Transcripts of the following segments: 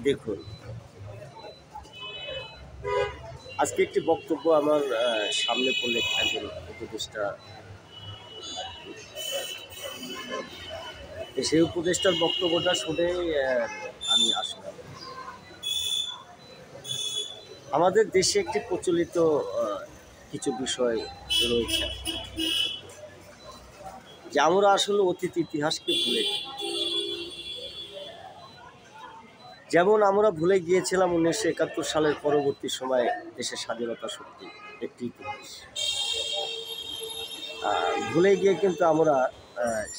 দেখুন, আজকে একটি বক্তব্য আমার সামনে পড়লে একজন উপদেষ্টা, সেই উপদেষ্টার বক্তব্যটা শুনে আমি আসলাম। আমাদের দেশে একটি প্রচলিত কিছু বিষয় রয়েছে যে আমরা আসলে অতীত ইতিহাসকে ভুলে যাই। যেমন আমরা ভুলে গিয়েছিলাম 1971 সালের পরবর্তী সময়ে দেশের স্বাধীনতা শক্তি একটি ইতিহাস। ভুলে গিয়ে কিন্তু আমরা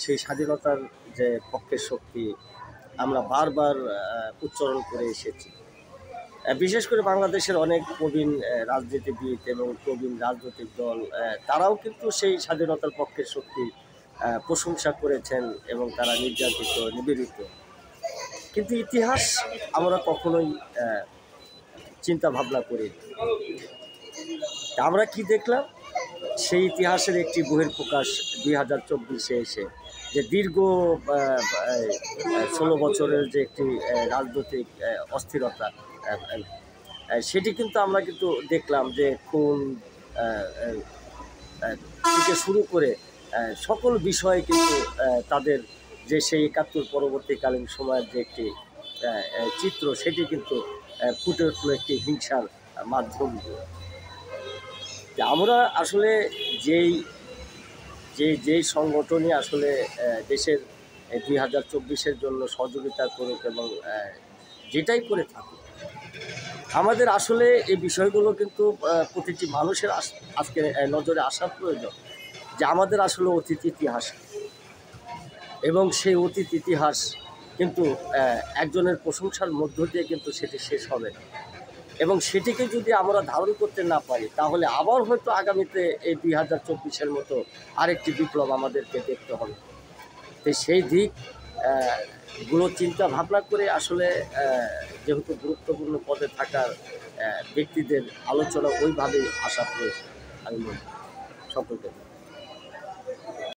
সেই স্বাধীনতার যে পক্ষের শক্তি আমরা বারবার উচ্চারণ করে এসেছি। বিশেষ করে বাংলাদেশের অনেক প্রবীণ রাজনীতিবিদ এবং প্রবীণ রাজনৈতিক দল তারাও কিন্তু সেই স্বাধীনতার পক্ষের শক্তি প্রশংসা করেছেন এবং তারা নির্যাতিত, নিবেদিত। কিন্তু ইতিহাস আমরা কখনোই চিন্তা ভাবনা করি। আমরা কি দেখলাম? সেই ইতিহাসের একটি বহিঃপ্রকাশ 2024-এ এসে যে দীর্ঘ 16 বছরের যে একটি রাজনৈতিক অস্থিরতা, সেটি কিন্তু আমরা কিন্তু দেখলাম যে খুন থেকে শুরু করে সকল বিষয়ে কিন্তু তাদের যে সেই 71 পরবর্তীকালীন সময়ের যে একটি চিত্র, সেটি কিন্তু ফুটে উঠল একটি হিংসার মাধ্যম দিয়ে। আমরা আসলে যেই সংগঠনই আসলে দেশের 2024-এর জন্য সহযোগিতা করুক এবং যেটাই করে থাকুক, আমাদের আসলে এই বিষয়গুলো কিন্তু প্রতিটি মানুষের আজকে নজরে আসার প্রয়োজন যে আমাদের আসলে অতীত ইতিহাস এবং সেই অতীত ইতিহাস কিন্তু একজনের প্রশংসার মধ্য দিয়ে কিন্তু সেটি শেষ হবে না। এবং সেটিকে যদি আমরা ধারণ করতে না পারি, তাহলে আবার হয়তো আগামীতে এই 2024-এর মতো আরেকটি বিপ্লব আমাদেরকে দেখতে হবে। তো সেই দিকগুলো চিন্তা ভাবনা করে আসলে যেহেতু গুরুত্বপূর্ণ পদে থাকার ব্যক্তিদের আলোচনা ওইভাবেই আসা প্রয়োজন আমি মনে করি। সকলকে